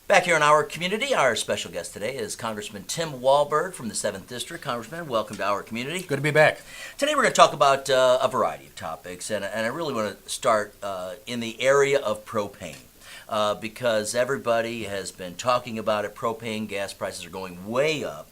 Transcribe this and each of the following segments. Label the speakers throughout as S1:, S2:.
S1: Back here in our community, our special guest today is Congressman Tim Walberg from the 7th District. Congressman, welcome to our community.
S2: Good to be back.
S1: Today we're going to talk about a variety of topics, and I really want to start in the area of propane. Because everybody has been talking about it. Propane gas prices are going way up.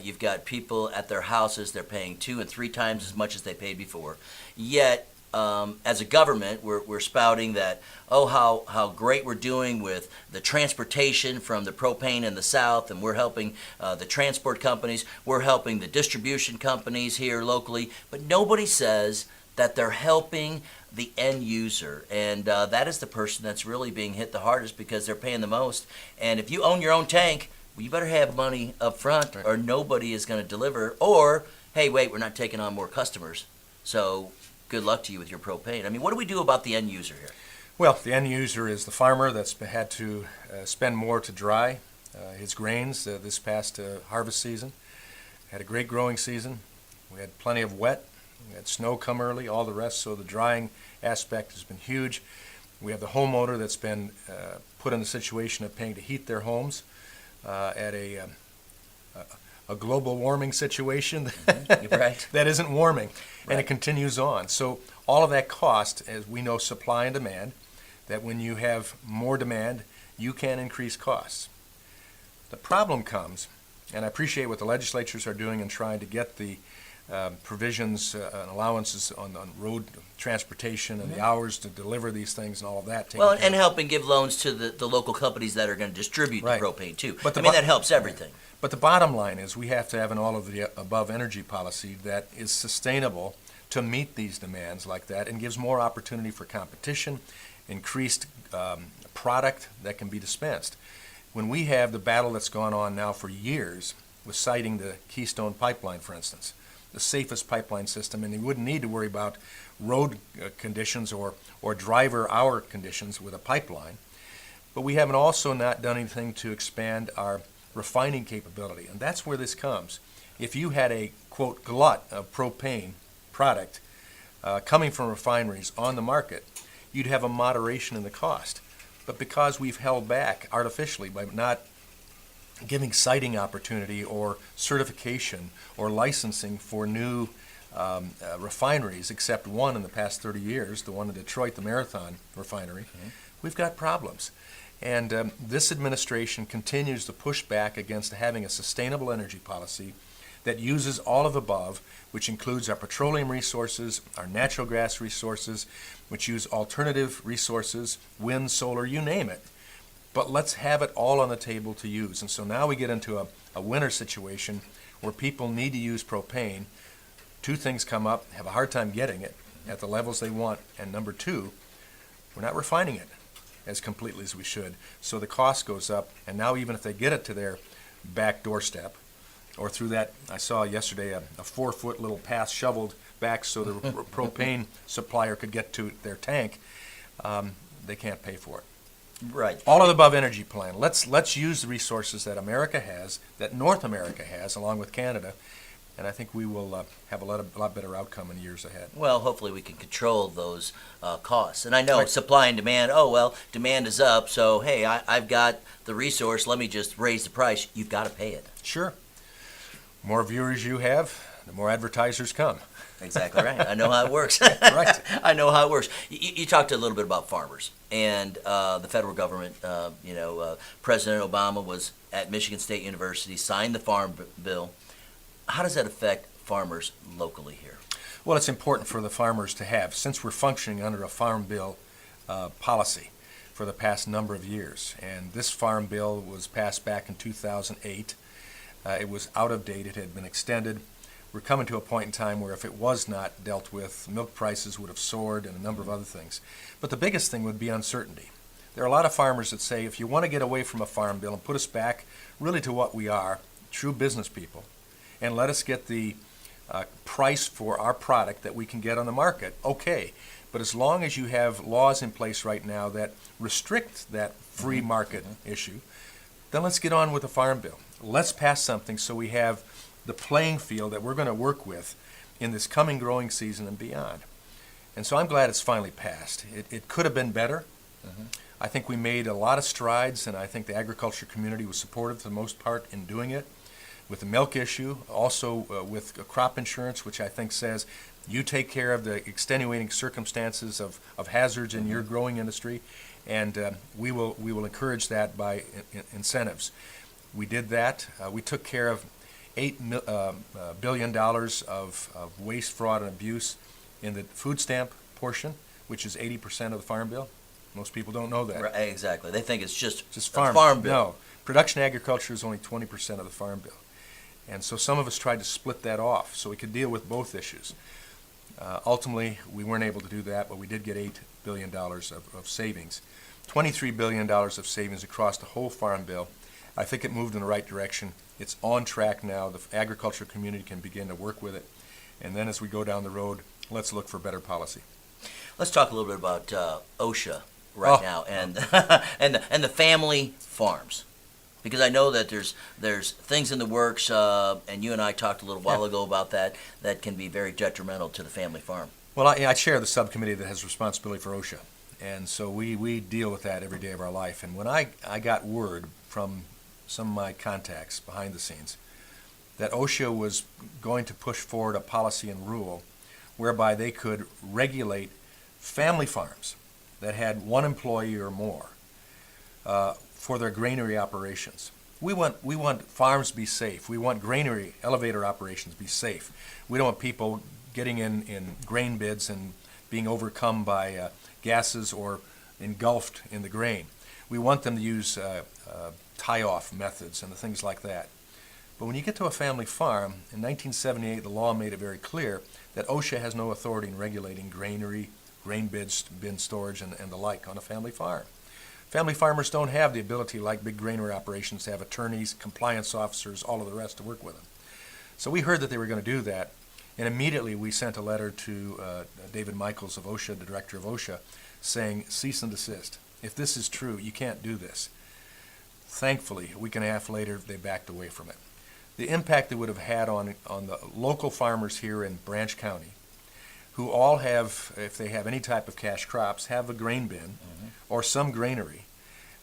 S1: You've got people at their houses, they're paying 2 and 3 times as much as they paid before. Yet, as a government, we're spouting that, how great we're doing with the transportation from the propane in the South, and we're helping the transport companies, we're helping the distribution companies here locally, but nobody says that they're helping the end user, and that is the person that's really being hit the hardest because they're paying the most. And if you own your own tank, well, you better have money up front, or nobody is going to deliver. Or, hey, wait, we're not taking on more customers, so good luck to you with your propane. I mean, what do we do about the end user here?
S2: Well, the end user is the farmer that's had to spend more to dry his grains this past harvest season. Had a great growing season. We had plenty of wet. We had snow come early, all the rest, so the drying aspect has been huge. We have the homeowner that's been put in the situation of paying to heat their homes at a global warming situation
S1: Right.
S2: that isn't warming, and
S1: Right.
S2: it continues on. So all of that cost, as we know, supply and demand, that when you have more demand, you can increase costs. The problem comes, and I appreciate what the legislatures are doing in trying to get the provisions and allowances on road transportation and the hours to deliver these things and all of that.
S1: Well, and helping give loans to the local companies that are going to distribute
S2: Right.
S1: the propane, too.
S2: But
S1: I mean, that helps everything.
S2: But the bottom line is we have to have an all of the above energy policy that is sustainable to meet these demands like that and gives more opportunity for competition, increased product that can be dispensed. When we have the battle that's gone on now for years with citing the Keystone Pipeline, for instance, the safest pipeline system, and you wouldn't need to worry about road conditions or driver hour conditions with a pipeline. But we haven't also not done anything to expand our refining capability, and that's where this comes. If you had a, quote, glut of propane product coming from refineries on the market, you'd have a moderation in the cost. But because we've held back artificially by not giving siting opportunity or certification or licensing for new refineries, except one in the past 30 years, the one in Detroit, the Marathon refinery, we've got problems. And this administration continues to push back against having a sustainable energy policy that uses all of the above, which includes our petroleum resources, our natural gas resources, which use alternative resources, wind, solar, you name it. But let's have it all on the table to use. And so now we get into a winter situation where people need to use propane. 2 things come up, have a hard time getting it at the levels they want. And number 2, we're not refining it as completely as we should. So the cost goes up. And now even if they get it to their back doorstep, or through that, I saw yesterday a 4-foot little path shoveled back so the propane supplier could get to their tank, they can't pay for it.
S1: Right.
S2: All of the above energy plan. Let's use the resources that America has, that North America has, along with Canada, and I think we will have a lot better outcome in years ahead.
S1: Well, hopefully we can control those costs. And I know
S2: Right.
S1: supply and demand, demand is up, so hey, I've got the resource, let me just raise the price. You've got to pay it.
S2: Sure. The more viewers you have, the more advertisers come.
S1: Exactly right. I know how it works.
S2: Right.
S1: I know how it works. You talked a little bit about farmers and the federal government. President Obama was at Michigan State University, signed the Farm Bill. How does that affect farmers locally here?
S2: Well, it's important for the farmers to have, since we're functioning under a Farm Bill policy for the past number of years. And this Farm Bill was passed back in 2008. It was out of date. It had been extended. We're coming to a point in time where if it was not dealt with, milk prices would have soared and a number of other things. But the biggest thing would be uncertainty. There are a lot of farmers that say, if you want to get away from a farm bill and put us back really to what we are, true business people, and let us get the price for our product that we can get on the market, okay. But as long as you have laws in place right now that restrict that free market issue, then let's get on with the Farm Bill. Let's pass something so we have the playing field that we're going to work with in this coming growing season and beyond. And so I'm glad it's finally passed. It could have been better. I think we made a lot of strides, and I think the agriculture community was supportive for the most part in doing it. With the milk issue, also with crop insurance, which I think says you take care of the extenuating circumstances of hazards in your growing industry, and we will encourage that by incentives. We did that. We took care of $8 billion of waste, fraud, and abuse in the food stamp portion, which is 80% of the Farm Bill. Most people don't know that.
S1: Right, exactly. They think it's just
S2: farm
S1: bill.
S2: No, production agriculture is only 20% of the Farm Bill. And so some of us tried to split that off so we could deal with both issues. Ultimately, we weren't able to do that, but we did get $8 billion of savings. $23 billion of savings across the whole Farm Bill. I think it moved in the right direction. It's on track now. The agriculture community can begin to work with it. And then as we go down the road, let's look for better policy.
S1: Let's talk a little bit about OSHA right now and and the family farms, because I know that there's things in the works, and you and I talked a little while ago about that can be very detrimental to the family farm.
S2: Well, I chair the subcommittee that has responsibility for OSHA, and so we deal with that every day of our life. And when I got word from some of my contacts behind the scenes that OSHA was going to push forward a policy and rule whereby they could regulate family farms that had one employee or more for their granary operations. We want farms to be safe. We want granary elevator operations to be safe. We don't want people getting in grain bids and being overcome by gases or engulfed in the grain. We want them to use tie-off methods and the things like that. But when you get to a family farm, in 1978 the law made it very clear that OSHA has no authority in regulating granary, grain bin storage, and the like on a family farm. Family farmers don't have the ability, like big granary operations, to have attorneys, compliance officers, all of the rest to work with them. So we heard that they were going to do that, and immediately we sent a letter to David Michaels of OSHA, the director of OSHA, saying, cease and desist. If this is true, you can't do this. Thankfully, a week and a half later, they backed away from it. The impact they would have had on the local farmers here in Branch County, who all have, if they have any type of cash crops, have a grain bin or some granary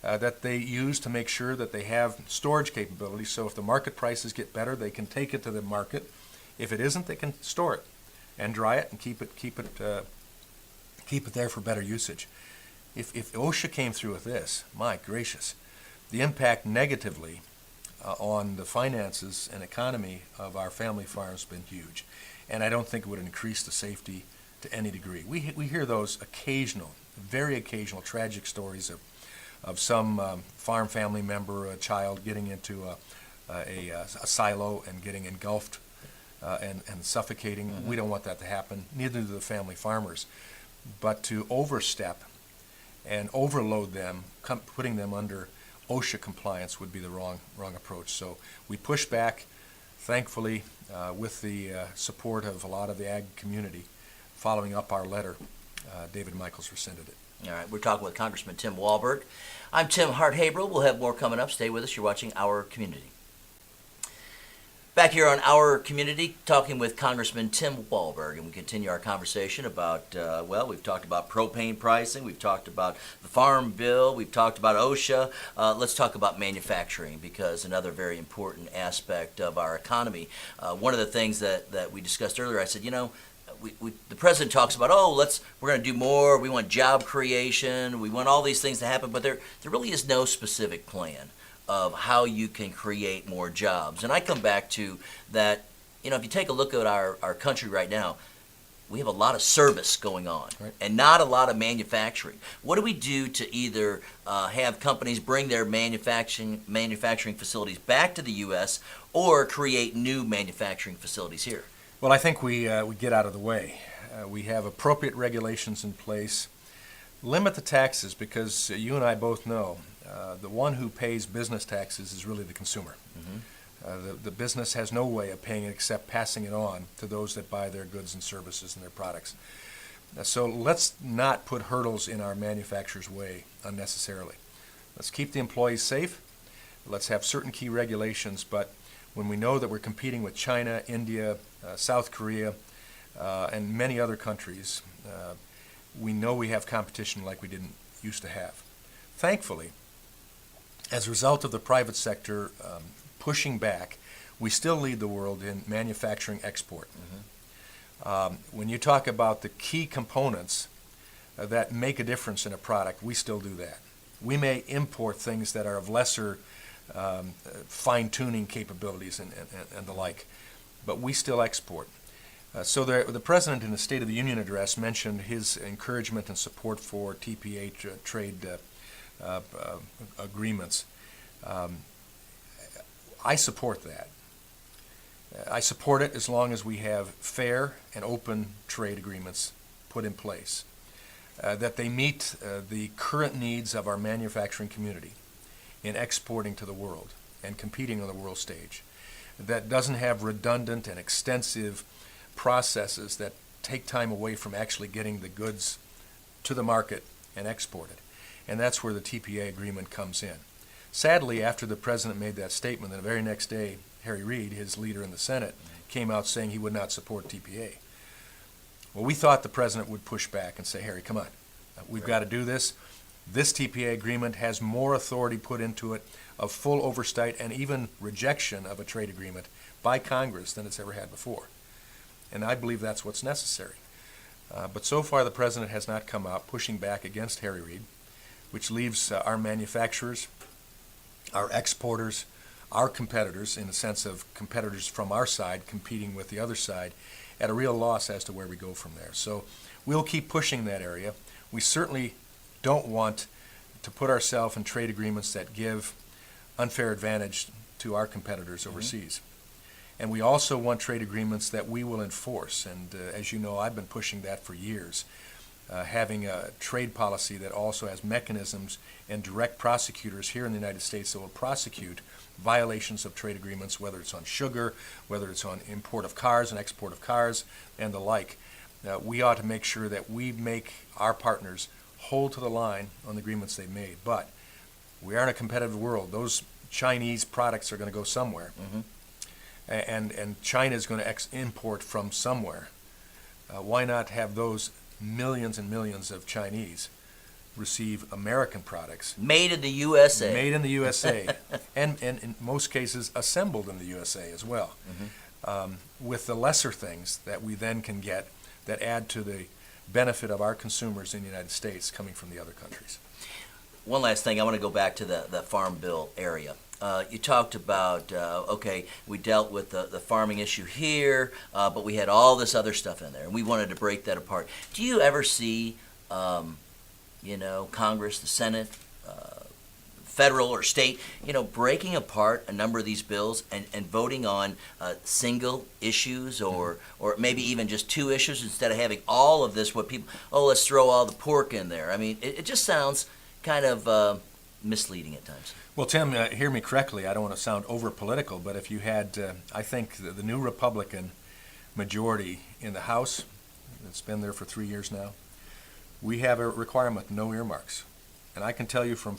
S2: that they use to make sure that they have storage capability. So if the market prices get better, they can take it to the market. If it isn't, they can store it and dry it and keep it there for better usage. If OSHA came through with this, my gracious, the impact negatively on the finances and economy of our family farms has been huge. And I don't think it would increase the safety to any degree. We hear those occasional, very occasional tragic stories of some farm family member, a child getting into a silo and getting engulfed and suffocating. We don't want that to happen, neither do the family farmers. But to overstep and overload them, putting them under OSHA compliance would be the wrong approach. So we push back, thankfully, with the support of a lot of the ag community. Following up our letter, David Michaels rescinded it.
S1: All right, we're talking with Congressman Tim Walberg. I'm Tim Hart-Haverhill. We'll have more coming up. Stay with us. You're watching Our Community. Back here on Our Community, talking with Congressman Tim Walberg, and we continue our conversation about, we've talked about propane pricing, we've talked about the Farm Bill, we've talked about OSHA. Let's talk about manufacturing, because another very important aspect of our economy. One of the things that we discussed earlier, I said, the president talks about, we're going to do more, we want job creation, we want all these things to happen, but there really is no specific plan of how you can create more jobs. And I come back to that, if you take a look at our country right now, we have a lot of service going on, right, and not a lot of manufacturing. What do we do to either have companies bring their manufacturing facilities back to the U.S. or create new manufacturing facilities here?
S2: Well, I think we get out of the way. We have appropriate regulations in place. Limit the taxes, because you and I both know the one who pays business taxes is really the consumer. The business has no way of paying it except passing it on to those that buy their goods and services and their products. So let's not put hurdles in our manufacturers' way unnecessarily. Let's keep the employees safe. Let's have certain key regulations, but when we know that we're competing with China, India, South Korea, and many other countries, we know we have competition like we didn't used to have. thankfully, as a result of the private sector pushing back, we still lead the world in manufacturing export. When you talk about the key components that make a difference in a product, we still do that. We may import things that are of lesser fine-tuning capabilities and the like, but we still export. So the President in the State of the Union address mentioned his encouragement and support for TPA trade agreements. I support that. I support it as long as we have fair and open trade agreements put in place, that they meet the current needs of our manufacturing community in exporting to the world and competing on the world stage, that doesn't have redundant and extensive processes that take time away from actually getting the goods to the market and exported. And that's where the TPA agreement comes in. Sadly, after the President made that statement, the very next day, Harry Reid, his leader in the Senate, came out saying he would not support TPA. Well, we thought the President would push back and say, Harry, come on, we've got to do this. This TPA agreement has more authority put into it of full oversight and even rejection of a trade agreement by Congress than it's ever had before. And I believe that's what's necessary. But so far the President has not come out pushing back against Harry Reid, which leaves our manufacturers, our exporters, our competitors, in the sense of competitors from our side competing with the other side, at a real loss as to where we go from there. So we'll keep pushing that area. We certainly don't want to put ourselves in trade agreements that give unfair advantage to our competitors overseas. And we also want trade agreements that we will enforce. And as you know, I've been pushing that for years, having a trade policy that also has mechanisms and direct prosecutors here in the United States that will prosecute violations of trade agreements, whether it's on sugar, whether it's on import of cars and export of cars, and the like. We ought to make sure that we make our partners hold to the line on the agreements they've made. But we are in a competitive world. Those Chinese products are going to go somewhere. And China is going to import from somewhere. Why not have those millions and millions of Chinese receive American products?
S1: Made in the USA.
S2: Made in the USA. and in most cases assembled in the USA as well. With the lesser things that we then can get that add to the benefit of our consumers in the United States coming from the other countries.
S1: One last thing, I want to go back to the Farm Bill area. You talked about, okay, we dealt with the farming issue here, but we had all this other stuff in there, and we wanted to break that apart. Do you ever see, Congress, the Senate, federal or state, breaking apart a number of these bills and voting on single issues or maybe even just two issues instead of having all of this, what people, let's throw all the pork in there. I mean, it just sounds kind of misleading at times.
S2: Well, Tim, hear me correctly. I don't want to sound over-political, but if you had, I think, the new Republican majority in the House, it's been there for 3 years now, we have a requirement, no earmarks. And I can tell you from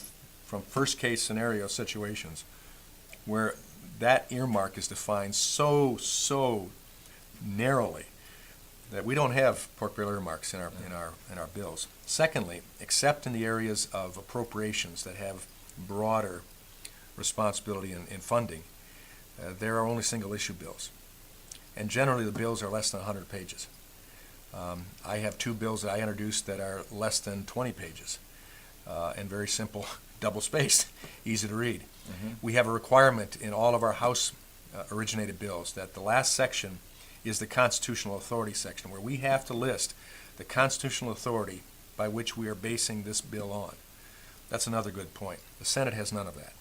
S2: first-case scenario situations where that earmark is defined so narrowly that we don't have pork barrel earmarks in our bills. Secondly, except in the areas of appropriations that have broader responsibility in funding, there are only single-issue bills. And generally the bills are less than 100 pages. I have two bills that I introduced that are less than 20 pages and very simple, double-spaced, easy to read. We have a requirement in all of our House-originated bills that the last section is the constitutional authority section, where we have to list the constitutional authority by which we are basing this bill on. That's another good point. The Senate has none of that.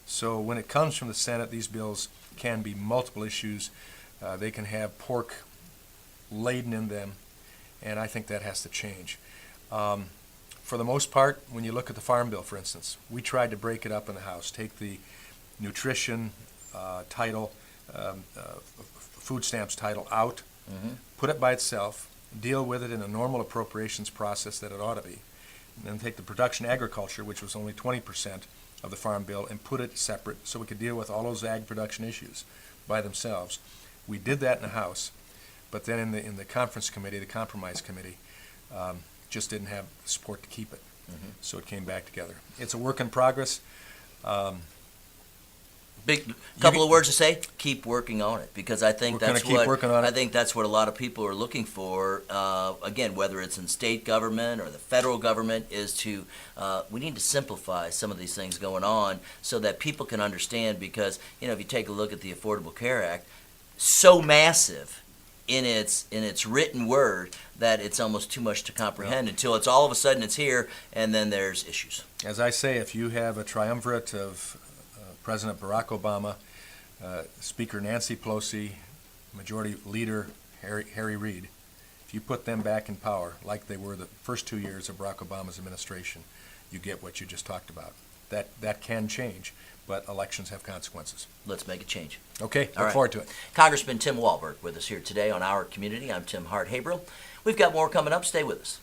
S2: So when it comes from the Senate, these bills can be multiple issues. They can have pork laden in them, and I think that has to change. For the most part, when you look at the Farm Bill, for instance, we tried to break it up in the House, take the nutrition title, food stamps title out, put it by itself, deal with it in a normal appropriations process that it ought to be, and then take the production agriculture, which was only 20% of the Farm Bill, and put it separate so we could deal with all those ag production issues by themselves. We did that in the House, but then in the conference committee, the compromise committee, just didn't have the support to keep it. So it came back together. It's a work in progress.
S1: Big couple of words to say. Keep working on it, because I think
S2: We're gonna
S1: that's
S2: keep
S1: what
S2: working on it.
S1: I think that's what a lot of people are looking for. Again, whether it's in state government or the federal government, is to we need to simplify some of these things going on so that people can understand. Because if you take a look at the Affordable Care Act, so massive in its written word that it's almost too much to comprehend until it's all of a sudden it's here, and then there's issues.
S2: As I say, if you have a triumvirate of President Barack Obama, Speaker Nancy Pelosi, Majority Leader Harry Reid, if you put them back in power like they were the first 2 years of Barack Obama's administration, you get what you just talked about. That can change, but elections have consequences.
S1: Let's make a change.
S2: Okay,
S1: All
S2: look
S1: right.
S2: forward to it.
S1: Congressman Tim Walberg with us here today on Our Community. I'm Tim Hart-Habril. We've got more coming up. Stay with us.